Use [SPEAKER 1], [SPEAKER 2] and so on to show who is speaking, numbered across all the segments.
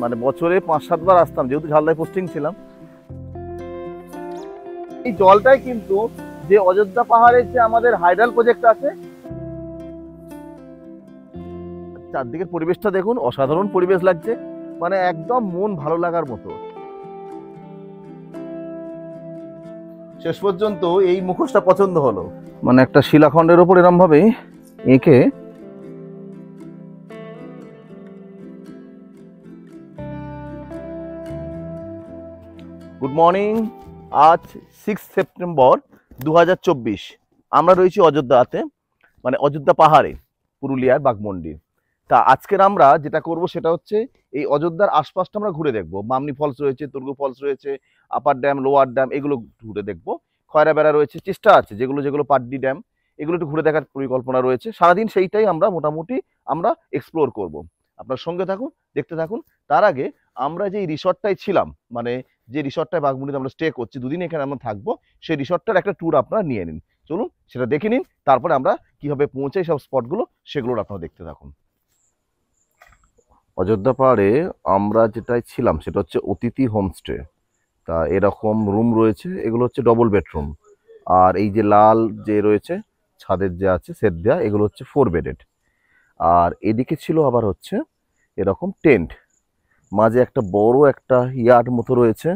[SPEAKER 1] মানে বছরে 5-7 বার আসতাম, যেহেতু ঝালদায় পোস্টিং ছিলাম। এই জলটাই কিন্তু যে অযোধ্যা পাহাড়ের যে আমাদের হাইডাল প্রজেক্ট আছে, চারদিকের পরিবেশটা দেখুন, অসাধারণ পরিবেশ লাগছে, মানে একদম মন ভালো লাগার মতো। শেষ পর্যন্ত এই মুখোশটা পছন্দ হলো, মানে একটা শিলাখণ্ডের ওপর এরম ভাবে এঁকে। Good morning. আজ 6 সেপ্টেম্বর 2024। আমরা রয়েছি অযোধ্যাতে, মানে অযোধ্যা পাহাড়ে, পুরুলিয়ার বাঘমন্ডি। তা আজকের আমরা যেটা করব সেটা হচ্ছে এই অযোধ্যার আশপাশটা আমরা ঘুরে দেখব। মামনি ফলস রয়েছে, তুর্গু ফলস রয়েছে, আপার ড্যাম, লোয়ার ড্যাম, এগুলো ঘুরে দেখব। খয়রা বেড়া রয়েছে, চেষ্টা আছে যেগুলো যেগুলো পাড্ডি ড্যাম, এগুলো একটু ঘুরে দেখার পরিকল্পনা রয়েছে। সারাদিন সেইটাই আমরা মোটামুটি আমরা এক্সপ্লোর করব। আপনার সঙ্গে থাকুন, দেখতে থাকুন। তার আগে আমরা যে রিসর্টটায় ছিলাম, মানে যে রিসর্টটায় বাঘমুন্ডিতে আমরা স্টে করছি, দুদিন এখানে আমরা থাকবো, সেই রিসর্টটার একটা ট্যুর আপনারা নিয়ে নিন। চলুন সেটা দেখে নিন, তারপরে আমরা কিভাবে পৌঁছাই সব স্পটগুলো সেগুলো আপনারা দেখতে থাকুন। অযোধ্যা পাহাড়ে আমরা যেটাই ছিলাম সেটা হচ্ছে অতিথি হোমস্টে। তা এরকম রুম রয়েছে, এগুলো হচ্ছে ডবল বেডরুম। আর এই যে লাল যে রয়েছে ছাদের যে আছে সেট দেওয়া, এগুলো হচ্ছে 4 বেডেড। আর এদিকে ছিল আবার হচ্ছে এরকম টেন্ট, মাঝে একটা বড় একটা ইয়ার্ড মতো রয়েছে,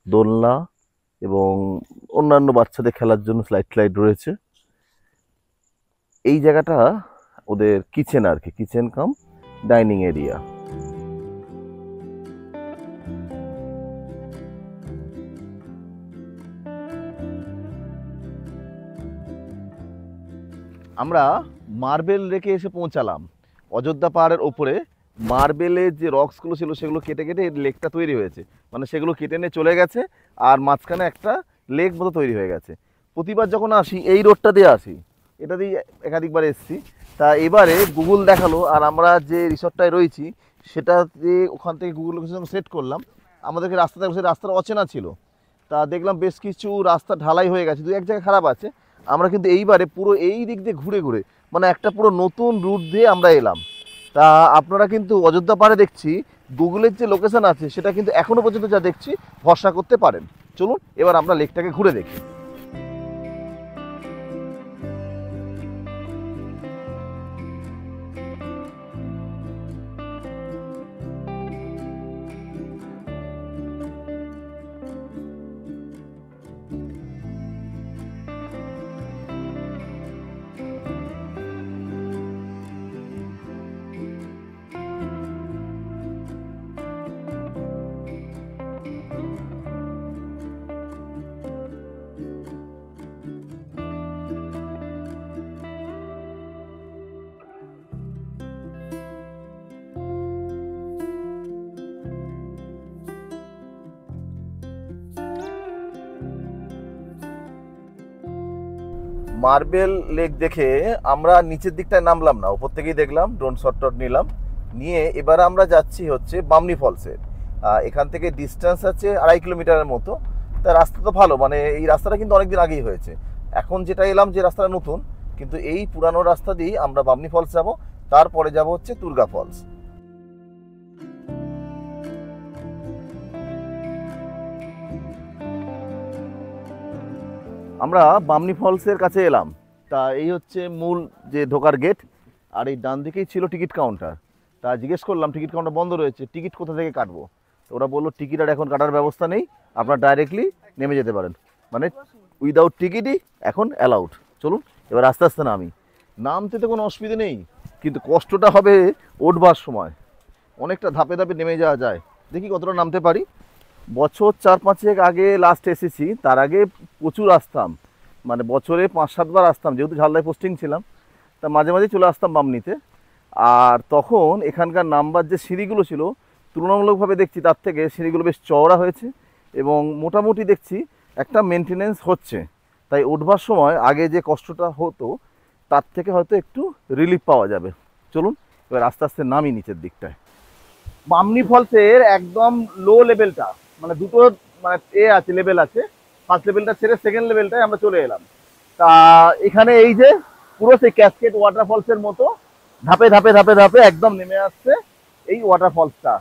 [SPEAKER 1] দোলনা এবং অন্যান্য বাচ্চাদের খেলার জন্য স্লাইড রয়েছে। এই জায়গাটা ওদের কিচেন আর কি, কিচেন কাম ডাইনিং এরিয়া। আমরা মার্বেল রেখে এসে পৌঁছালাম অযোধ্যা পাহাড়ের ওপরে। মার্বেলের যে রক্সগুলো ছিল সেগুলো কেটে কেটে লেকটা তৈরি হয়েছে, মানে সেগুলো কেটে নিয়ে চলে গেছে, আর মাঝখানে একটা লেক মতো তৈরি হয়ে গেছে। প্রতিবার যখন আসি এই রোডটা দিয়ে আসি, এটা দিয়ে একাধিকবার এসেছি। তা এবারে গুগল দেখালো, আর আমরা যে রিসর্টটায় রয়েছি সেটা দিয়ে ওখান থেকে গুগল লোকেশন সেট করলাম। আমাদেরকে রাস্তা দেখো, সেই রাস্তাটা অচেনা ছিল। তা দেখলাম বেশ কিছু রাস্তা ঢালাই হয়ে গেছে, দু এক জায়গায় খারাপ আছে। আমরা কিন্তু এইবারে পুরো এই দিক দিয়ে ঘুরে ঘুরে, মানে একটা পুরো নতুন রুট দিয়ে আমরা এলাম। তা আপনারা কিন্তু অযোধ্যা পাহাড়ে দেখছি গুগলের যে লোকেশন আছে সেটা কিন্তু এখনো পর্যন্ত যা দেখছি ভরসা করতে পারেন। চলুন এবার আমরা লেকটাকে ঘুরে দেখি। মার্বেল লেক দেখে আমরা নিচের দিকটায় নামলাম না, উপর থেকেই দেখলাম, ড্রোন শট নিলাম, নিয়ে এবার আমরা যাচ্ছি হচ্ছে বামনি ফলসে। এখান থেকে ডিস্টেন্স আছে 2.5 কিলোমিটারের মতো। তা রাস্তা তো ভালো, মানে এই রাস্তাটা কিন্তু অনেকদিন আগেই হয়েছে। এখন যেটা এলাম যে রাস্তাটা নতুন, কিন্তু এই পুরানো রাস্তা দিয়েই আমরা বামনি ফলস যাব, তারপরে যাব হচ্ছে তুর্গা ফলস। আমরা বামনি ফলসের কাছে এলাম। তা এই হচ্ছে মূল যে ঢোকার গেট, আর এই ডান দিকেই ছিল টিকিট কাউন্টার। তা জিজ্ঞেস করলাম টিকিট কাউন্টার বন্ধ রয়েছে, টিকিট কোথা থেকে কাটবো? তো ওরা বললো টিকিট আর এখন কাটার ব্যবস্থা নেই, আপনারা ডাইরেক্টলি নেমে যেতে পারেন, মানে উইদাউট টিকিটই এখন অ্যালাউড। চলুন এবার আস্তে আস্তে নামি। নামতে তো কোনো অসুবিধে নেই, কিন্তু কষ্টটা হবে উঠবার সময়। অনেকটা ধাপে ধাপে নেমে যাওয়া যায়, দেখি কতটা নামতে পারি। বছর 4-5 আগে লাস্ট এসেছি, তার আগে প্রচুর আসতাম, মানে বছরে 5-7 বার আসতাম, যেহেতু ঝালদায় পোস্টিং ছিলাম। তা মাঝে মাঝে চলে আসতাম বামনিতে। আর তখন এখানকার নাম্বার যে সিঁড়িগুলো ছিল, তুলনামূলকভাবে দেখছি তার থেকে সিঁড়িগুলো বেশ চওড়া হয়েছে, এবং মোটামুটি দেখছি একটা মেনটেনেন্স হচ্ছে। তাই উঠবার সময় আগে যে কষ্টটা হতো তার থেকে হয়তো একটু রিলিফ পাওয়া যাবে। চলুন এবার আস্তে আস্তে নামি নিচের দিকটায়। বামনি ফলসের একদম লো লেভেলটা, মানে দুটো মানে আছে, লেভেল আছে। ফার্স্ট লেভেলটা ছেড়ে সেকেন্ড লেভেলটায় আমরা চলে এলাম। তা এখানে এই যে পুরো সেই ক্যাসকেড ওয়াটারফলসের মতো ধাপে ধাপে ধাপে ধাপে একদম নেমে আসছে এই ওয়াটারফলসটা।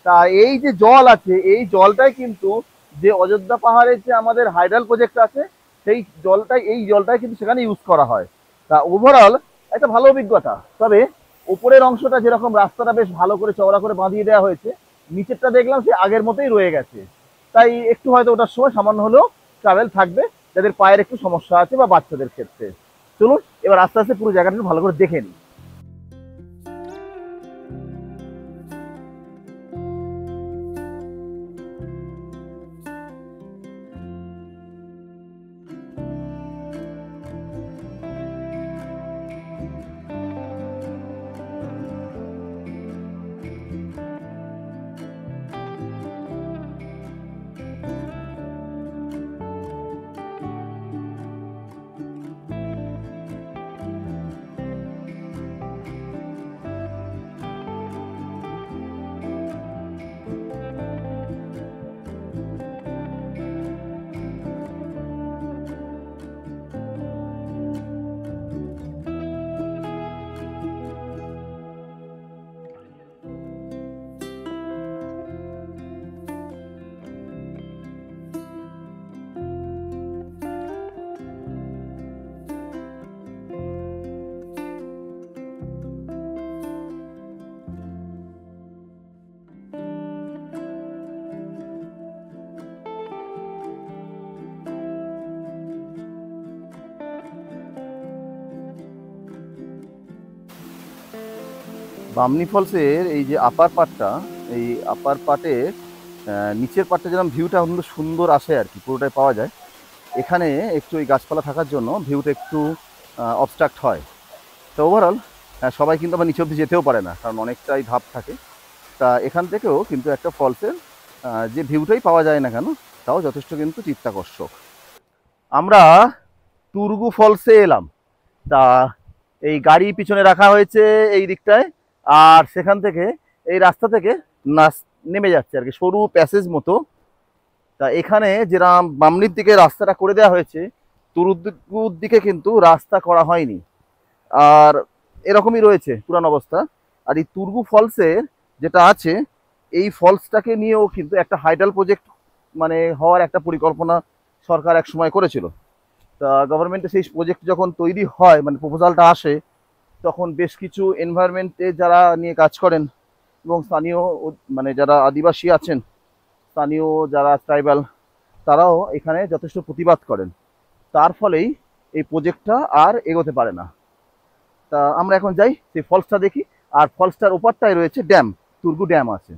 [SPEAKER 1] তা এই যে জল আছে, এই জলটাই কিন্তু যে অযোধ্যা পাহাড়ের যে আমাদের হাইডাল প্রজেক্ট আছে, সেই জলটাই, এই জলটাই কিন্তু সেখানে ইউজ করা হয়। তা ওভারঅল একটা ভালো অভিজ্ঞতা। তবে উপরের অংশটা যেরকম রাস্তাটা বেশ ভালো করে চওড়া করে বাঁধিয়ে দেওয়া হয়েছে, নিচেরটা দেখলাম সে আগের মতোই রয়ে গেছে। তাই একটু হয়তো ওটার সময় সামান্য হলেও ট্রাভেল থাকবে, যাদের পায়ের একটু সমস্যা আছে বা বাচ্চাদের ক্ষেত্রে। চলুন এবার আস্তে আস্তে পুরো জায়গাটা ভালো করে দেখে নিই। বামনি ফলসের এই যে আপার পার্টটা, এই আপার পার্টে নিচের পার্টটা যেরকম ভিউটা কিন্তু সুন্দর আসে আর কি, পুরোটাই পাওয়া যায়। এখানে একটু এই গাছপালা থাকার জন্য ভিউটা একটু অবস্ট্রাক্ট হয়। তো ওভারঅল সবাই কিন্তু আবার নিচে অবধি যেতেও পারে না, কারণ অনেকটাই ধাপ থাকে। তা এখান থেকেও কিন্তু একটা ফলসের যে ভিউটাই পাওয়া যায় না কেন, তাও যথেষ্ট কিন্তু চিত্তাকর্ষক। আমরা তুর্গু ফলসে এলাম। তা এই গাড়ি পিছনে রাখা হয়েছে এই দিকটায়, আর সেখান থেকে এই রাস্তা থেকে নেমে যাচ্ছে আর কি, সরু প্যাসেজ মতো। তা এখানে যেরাম বামনির দিকে রাস্তাটা করে দেওয়া হয়েছে, তুর্গুর দিকে কিন্তু রাস্তা করা হয়নি, আর এরকমই রয়েছে পুরান অবস্থা। আর এই তুর্গু ফলসের যেটা আছে, এই ফলসটাকে নিয়েও কিন্তু একটা হাইডাল প্রজেক্ট মানে হওয়ার একটা পরিকল্পনা সরকার এক সময় করেছিল। তা গভর্নমেন্টে সেই প্রজেক্ট যখন তৈরি হয়, মানে প্রপোজালটা আসে, তখন বেশ কিছু এনভায়রনমেন্টে যারা নিয়ে কাজ করেন এবং স্থানীয় মানে যারা আদিবাসী আছেন, স্থানীয় যারা ট্রাইবাল, তারাও এখানে যথেষ্ট প্রতিবাদ করেন। তার ফলেই এই প্রজেক্টটা আর এগোতে পারে না। তা আমরা এখন যাই সেই ফলসটা দেখি। আর ফলসটার ওপারটায় রয়েছে ড্যাম, তুর্গু ড্যাম আছে।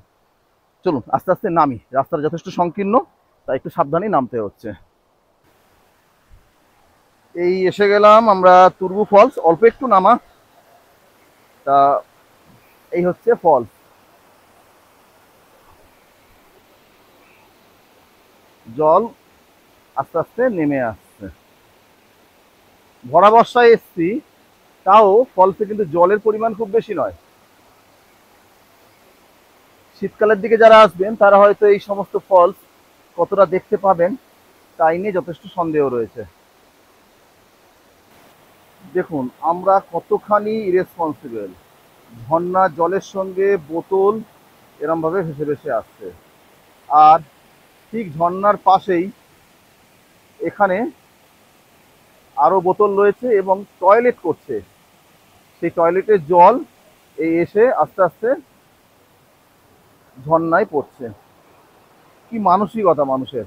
[SPEAKER 1] চলুন আস্তে আস্তে নামি, রাস্তাটা যথেষ্ট সংকীর্ণ, তাই একটু সাবধানেই নামতে হচ্ছে। এই এসে গেলাম আমরা তুর্গু ফলস, অল্প একটু নামা। তা এই হচ্ছে ফলস। জল আস্তে আস্তে নেমে আসছে। ভরা বর্ষায় এসছি, তাও ফলসে কিন্তু জলের পরিমাণ খুব বেশি নয়। শীতকালের দিকে যারা আসবেন তারা হয়তো এই সমস্ত ফলস কতটা দেখতে পাবেন তাই নিয়ে যথেষ্ট সন্দেহ রয়েছে। দেখুন আমরা কতখানি ইরেসপন্সিবল, ঝর্ণা জলের সঙ্গে বোতল এরমভাবে ভেসে ভেসে আসছে। আর ঠিক ঝর্ণার পাশেই এখানে আরও বোতল রয়েছে এবং টয়লেট করছে। সেই টয়লেটের জল এই এসে আস্তে আস্তে ঝর্ণায় পড়ছে। কি মানসিকতা মানুষের।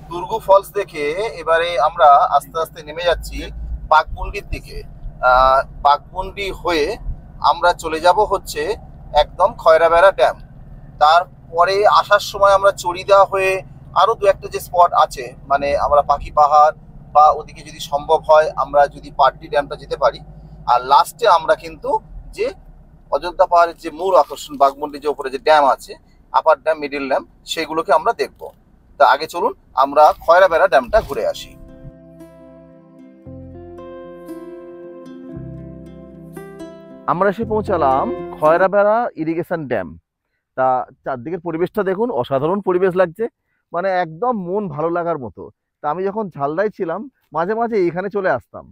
[SPEAKER 1] দুর্গু ফলস দেখে এবারে আমরা আস্তে আস্তে নেমে যাচ্ছি বাঘমুন্ডির দিকে। বাঘমুন্ডি হয়ে আমরা চলে যাব হচ্ছে একদম খয়রাবেড়া ড্যাম। তারপরে আসার সময় আমরা চড়িদা হয়ে আরো দু একটা যে স্পট আছে, মানে আমরা পাখি পাহাড় বা ওদিকে যদি সম্ভব হয় আমরা যদি পাটডি ড্যামটা যেতে পারি। আর লাস্টে আমরা কিন্তু যে অযোধ্যা পাহাড়ের যে মূল আকর্ষণ বাঘমুন্ডির যে উপরে যে ড্যাম আছে, আপার ড্যাম মিডিল ড্যাম, সেগুলোকে আমরা দেখব। তা আগে চলুন আমরা খয়রাবেড়া ড্যামটা ঘুরে আসি। আমরা এসে পৌঁছালাম খয়রাবেড়া ইরিগেশন ড্যাম। তা চারদিকের পরিবেশটা দেখুন, অসাধারণ পরিবেশ লাগছে, মানে একদম মন ভালো লাগার মতো। তা আমি যখন ঝালদায় ছিলাম মাঝে মাঝে এইখানে চলে আসতাম।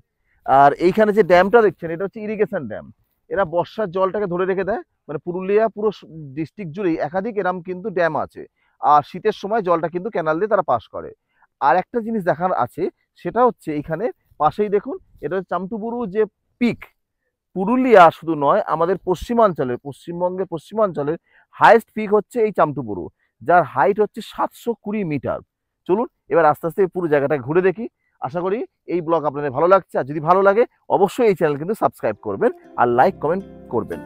[SPEAKER 1] আর এইখানে যে ড্যামটা দেখছেন, এটা হচ্ছে ইরিগেশন ড্যাম। এরা বর্ষার জলটাকে ধরে রেখে দেয়। মানে পুরুলিয়া পুরো ডিস্ট্রিক্ট জুড়েই একাধিক এরম কিন্তু ড্যাম আছে, আর শীতের সময় জলটা কিন্তু ক্যানাল দিয়ে তারা পাস করে। আর একটা জিনিস দেখার আছে, সেটা হচ্ছে এইখানে পাশেই দেখুন, এটা হচ্ছে চামটুবুরু যে পিক, পুরুলিয়া শুধু নয়, আমাদের পশ্চিমাঞ্চলের, পশ্চিমবঙ্গের পশ্চিমাঞ্চলের হাইয়েস্ট পিক হচ্ছে এই চামটুবুরু, যার হাইট হচ্ছে 720 মিটার। চলুন এবার আস্তে আস্তে পুরো জায়গাটা ঘুরে দেখি। আশা করি এই ব্লগ আপনাদের ভালো লাগছে, আর যদি ভালো লাগে অবশ্যই এই চ্যানেল কিন্তু সাবস্ক্রাইব করবেন আর লাইক কমেন্ট করবেন।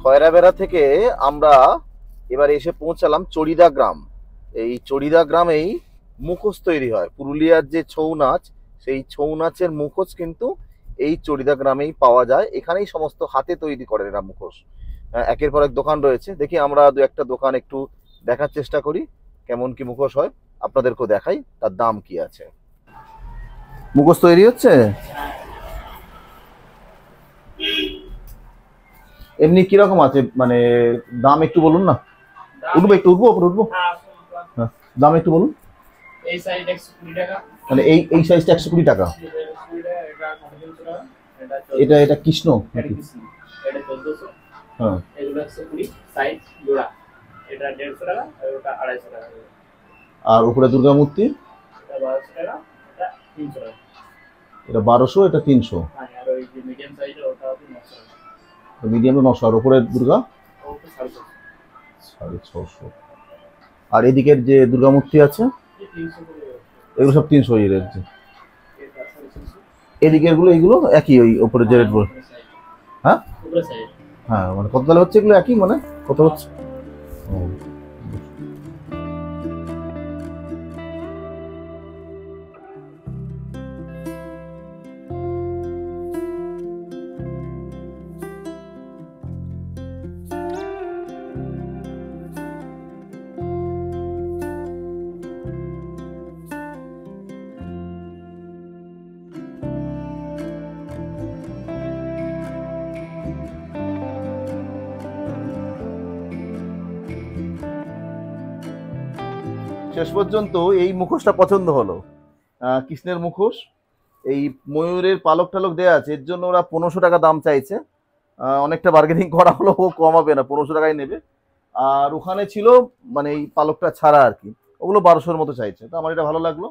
[SPEAKER 1] খয়রাবেড়া থেকে আমরা এবার এসে পৌঁছালাম চড়িদা গ্রাম। এই চড়িদা গ্রামেই মুখোশ তৈরি হয়। পুরুলিয়ার যে ছৌ নাচ, সেই ছৌ নাচের মুখোশ কিন্তু এই চড়িদা গ্রামেই পাওয়া যায়। এখানেই সমস্ত হাতে তৈরি করে এরা মুখোশ। একের পর এক দোকান রয়েছে, দেখি আমরা দু একটা দোকান একটু দেখার চেষ্টা করি কেমন কি মুখোশ হয়, আপনাদেরকেও দেখাই তার দাম কি আছে। মুখোশ তৈরি হচ্ছে এমনি কিরকম আছে, মানে দাম একটু বলুন না। উঠবো, একটু উঠবো, উপরে উঠবো। হ্যাঁ, দাম একটু বলুন।
[SPEAKER 2] এই সাইজ 120 টাকা,
[SPEAKER 1] মানে এই সাইজটা 120 টাকা। এটা এটা কৃষ্ণ নাকি?
[SPEAKER 2] এটা 1400।
[SPEAKER 1] হ্যাঁ,
[SPEAKER 2] এগুলো 120 সাইজ জোড়া। এটা 150 টাকা আর ওটা 250 টাকা।
[SPEAKER 1] আর উপরে দুর্গা মূর্তি
[SPEAKER 2] এটা 1200 টাকা, এটা 300 টাকা।
[SPEAKER 1] এটা 1200, এটা 300।
[SPEAKER 2] হ্যাঁ, আর ওই যে মিডিয়াম সাইজের ওটা হচ্ছে 900 টাকা।
[SPEAKER 1] মিডিয়ামে 900, আর উপরে দুর্গা
[SPEAKER 2] ওটা 650।
[SPEAKER 1] 650। আর এদিকের যে দুর্গা মূর্তি আছে
[SPEAKER 2] এই 300 করে।
[SPEAKER 1] এগুলো সব 300 এর রেঞ্জ।
[SPEAKER 2] এটা 650।
[SPEAKER 1] এদিকের গুলো এগুলো একই, ওই উপরে যে রেট বল। হ্যাঁ
[SPEAKER 2] উপরে সাইজ।
[SPEAKER 1] হ্যাঁ, মানে কত তাহলে হচ্ছে এগুলো একই, মানে কত হচ্ছে? ও, শেষ পর্যন্ত এই মুখোশটা পছন্দ হলো। কৃষ্ণের মুখোশ, এই ময়ূরের পালক টালক দেওয়া আছে, এর জন্য ওরা 1500 টাকা দাম চাইছে। অনেকটা বার্গেনিং করা হলো, ও কমাবে না, 1500 টাকায় নেবে। আর ওখানে ছিল মানে এই পালকটা ছাড়া আর কি, ওগুলো 1200-র মতো চাইছে। তো আমার এটা ভালো লাগলো।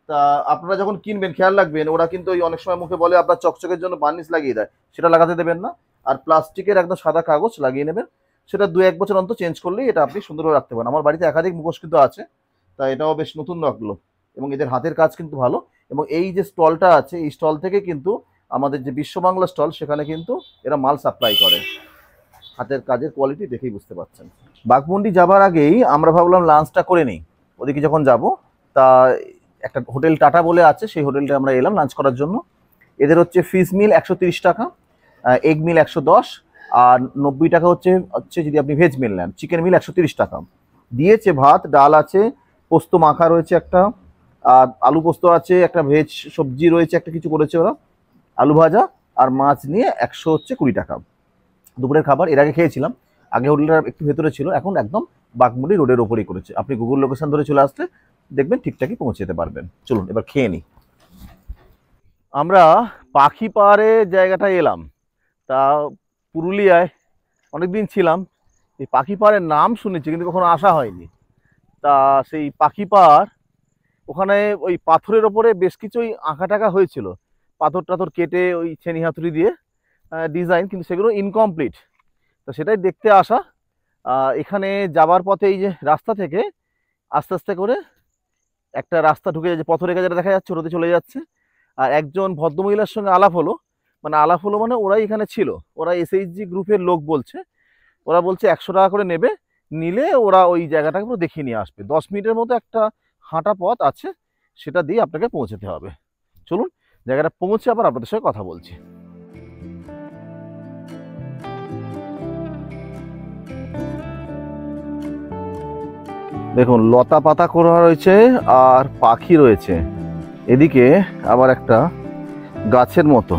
[SPEAKER 1] তা আপনারা যখন কিনবেন খেয়াল রাখবেন, ওরা কিন্তু ওই অনেক সময় মুখে বলে আপনার চকচকের জন্য বার্নিশ লাগিয়ে দেয়, সেটা লাগাতে দেবেন না। আর প্লাস্টিকের একদম সাদা কাগজ লাগিয়ে নেবেন, সেটা 2-1 বছর অন্তর চেঞ্জ করলেই এটা আপনি সুন্দরভাবে রাখতে পারেন। আমার বাড়িতে একাধিক মুখোশ কিন্তু আছে, তা এটাও বেশ নতুন লাগলো। এবং এদের হাতের কাজ কিন্তু ভালো। এবং এই যে স্টলটা আছে, এই স্টল থেকে কিন্তু আমাদের যে বিশ্ব বাংলা স্টল, সেখানে কিন্তু এরা মাল সাপ্লাই করে। হাতের কাজের কোয়ালিটি দেখেই বুঝতে পারছেন। বাঘমুন্ডি যাবার আগেই আমরা ভাবলাম লাঞ্চটা করে নিই, ওদিকে যখন যাব। তা একটা হোটেল টাটা বলে আছে, সেই হোটেলটা আমরা এলাম লাঞ্চ করার জন্য। এদের হচ্ছে ফিশ মিল 130 টাকা, এগ মিল 110, আর 90 টাকা হচ্ছে হচ্ছে যদি আপনি ভেজ মিল নেন। চিকেন মিল 130 টাকা দিয়েছে। ভাত ডাল আছে, পোস্ত মাখা রয়েছে একটা, আর আলু পোস্ত আছে, একটা ভেজ সবজি রয়েছে, একটা কিছু করেছে ওরা, আলু ভাজা, আর মাছ নিয়ে 120 টাকা। দুপুরের খাবার এর আগে খেয়েছিলাম, আগে হোটেলটা একটু ভেতরে ছিল, এখন একদম বাঘমুন্ডি রোডের ওপরেই করেছে। আপনি গুগল লোকেশন ধরে চলে আসলে দেখবেন ঠিকঠাকই পৌঁছে যেতে পারবেন। চলুন এবার খেয়ে নিই। আমরা পাখি পাড়ে জায়গাটায় এলাম। তা পুরুলিয়ায় অনেকদিন ছিলাম, এই পাখি পাড়ের নাম শুনেছি কিন্তু কখনো আসা হয়নি। তা সেই পাখি পাড় ওখানে ওই পাথরের ওপরে বেশ কিছু ওই আঁকা টাকা হয়েছিল, পাথর টাথর কেটে ওই ছেনি হাতুড়ি দিয়ে ডিজাইন, কিন্তু সেগুলো ইনকমপ্লিট। তো সেটাই দেখতে আসা। এখানে যাবার পথে এই যে রাস্তা থেকে আস্তে আস্তে করে একটা রাস্তা ঢুকে যাচ্ছে, পথরেখা যেটা দেখা যাচ্ছে ওটাতে চলে যাচ্ছে। আর একজন ভদ্রমহিলার সঙ্গে আলাপ হলো, মানে ওরাই এখানে ছিল, ওরা এসএইচজি গ্রুপের লোক বলছে। ওরা বলছে 100 টাকা করে নেবে, নিলে ওরা ওই জায়গাটাকে পুরো দেখিয়ে নিয়ে আসবে। 10 মিনিটের মতো একটা হাঁটা পথ আছে, সেটা দিয়ে আপনাকে পৌঁছাতে হবে। চলুন জায়গাটা পৌঁছে আবার আপনাদের সঙ্গে কথা বলছি। দেখুন লতা পাতা করা রয়েছে আর পাখি রয়েছে, এদিকে আবার একটা গাছের মতো,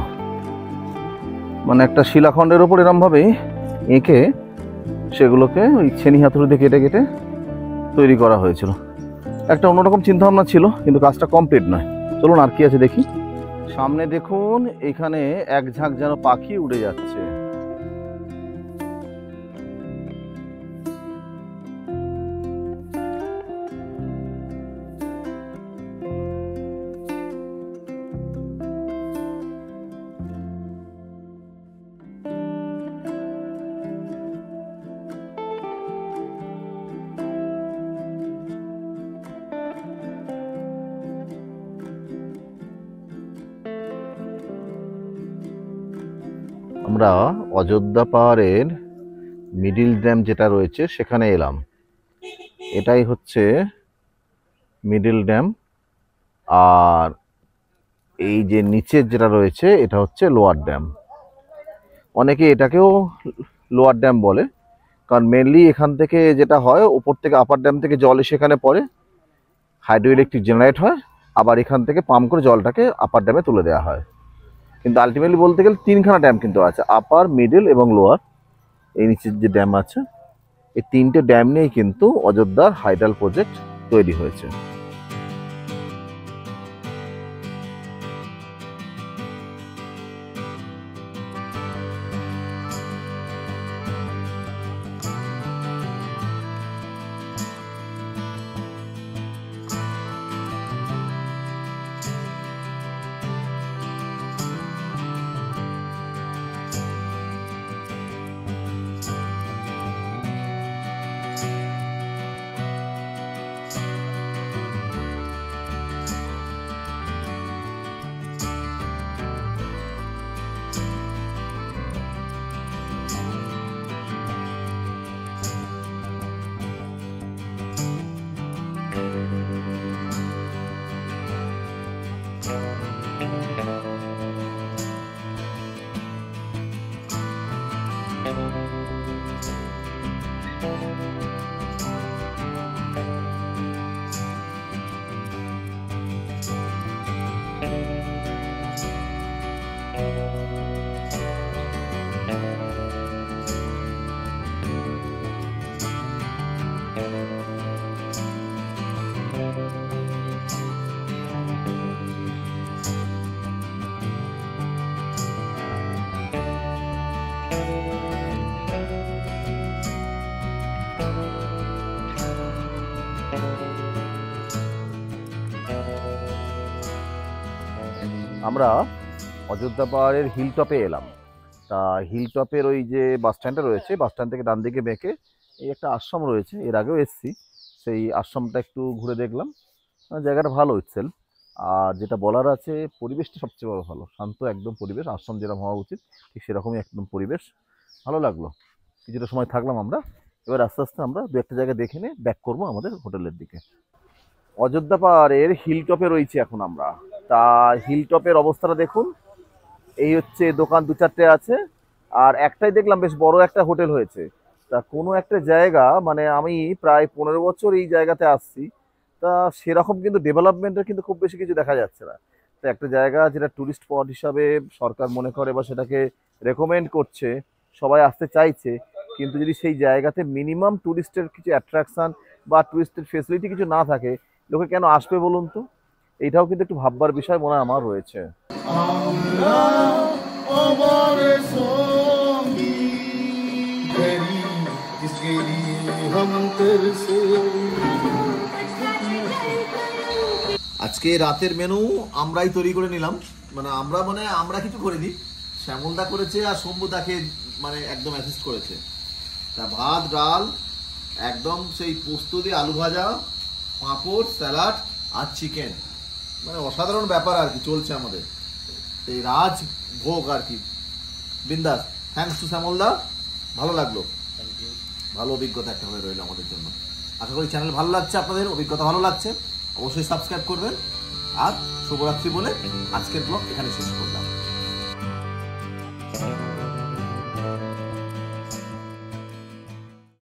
[SPEAKER 1] মানে একটা শিলাখণ্ডের ওপর এরম ভাবে এঁকে সেগুলোকে ওই ছেনি হাতুড়িতে কেটে কেটে তৈরি করা হয়েছিল। একটা অন্যরকম চিন্তা ভাবনা ছিল, কিন্তু কাজটা কমপ্লিট নয়। চলুন আর কি আছে দেখি। সামনে দেখুন এখানে এক ঝাঁক যেন পাখি উড়ে যাচ্ছে। আমরা অযোধ্যা পাহাড়ের মিডিল ড্যাম যেটা রয়েছে সেখানে এলাম। এটাই হচ্ছে মিডিল ড্যাম, আর এই যে নিচের যেটা রয়েছে এটা হচ্ছে লোয়ার ড্যাম। অনেকে এটাকেও লোয়ার ড্যাম বলে, কারণ মেনলি এখান থেকে যেটা হয়, উপর থেকে আপার ড্যাম থেকে জল এসে এখানে পড়ে, হাইড্রো ইলেকট্রিক জেনারেট হয়, আবার এখান থেকে পাম্প করে জলটাকে আপার ড্যামে তুলে দেওয়া হয়। কিন্তু আলটিমেটলি বলতে গেলে 3খানা ড্যাম কিন্তু আছে, আপার, মিডল এবং লোয়ার। এই নিচের যে ড্যাম আছে, এই 3টে ড্যাম নিয়েই কিন্তু অযোধ্যার হাইডাল প্রজেক্ট তৈরি হয়েছে। আমরা অযোধ্যা পাহাড়ের হিলটপে এলাম। তা হিলটপের ওই যে বাস স্ট্যান্ডটা রয়েছে, বাস স্ট্যান্ড থেকে ডান দিকে বেঁকে এই একটা আশ্রম রয়েছে, এর আগেও এসেছি, সেই আশ্রমটা একটু ঘুরে দেখলাম। জায়গাটা ভালো ইটসেল। আর যেটা বলার আছে, পরিবেশটা সবচেয়ে বড় ভালো, শান্ত একদম পরিবেশ, আশ্রম যেরকম হওয়া উচিত ঠিক সেরকমই একদম পরিবেশ। ভালো লাগলো, কিছুটা সময় থাকলাম আমরা। এবার আস্তে আস্তে আমরা দু একটা জায়গা দেখে নিয়ে ব্যাক করবো আমাদের হোটেলের দিকে। অযোধ্যা পাহাড়ের হিলটপে রয়েছে এখন আমরা। তা হিলটপের অবস্থাটা দেখুন, এই হচ্ছে দোকান 2-4টে আছে, আর একটাই দেখলাম বেশ বড় একটা হোটেল হয়েছে। তা কোনো একটা জায়গা, মানে আমি প্রায় 15 বছর এই জায়গাতে আসছি, তা সেরকম কিন্তু ডেভেলপমেন্টের কিন্তু খুব বেশি কিছু দেখা যাচ্ছে না। তো একটা জায়গা যেটা ট্যুরিস্ট স্পট হিসাবে সরকার মনে করে বা সেটাকে রেকমেন্ড করছে, সবাই আসতে চাইছে, কিন্তু যদি সেই জায়গাতে মিনিমাম ট্যুরিস্টের কিছু অ্যাট্রাকশান বা ট্যুরিস্টের ফেসিলিটি কিছু না থাকে, লোকে কেন আসবে বলুন তো? এইটাও কিন্তু একটু ভাববার বিষয় মনে হয় আমার রয়েছে। আজকে রাতের মেনু আমরাই তৈরি করে নিলাম, মানে আমরা কিছু করিনি, শ্যামলদা করেছে আর শম্ভুদাকে মানে একদম অ্যাসিস্ট করেছে। তা ভাত ডাল একদম সেই পোস্ত দিয়ে আলু ভাজা, পাঁপড়, স্যালাড আর চিকেন, মানে অসাধারণ ব্যাপার আর কি চলছে আমাদের এই রাজ ভোগ আর কি। বিন্দাস, থ্যাংকস টু শ্যামলদা, ভালো লাগলো, ভালো অভিজ্ঞতা একটা হয়ে রইলো আমাদের জন্য। আশা করি চ্যানেল ভালো লাগছে, আপনাদের অভিজ্ঞতা ভালো লাগছে, অবশ্যই সাবস্ক্রাইব করবেন। আর শুভরাত্রি বলে আজকের ব্লগ এখানে শেষ করলাম।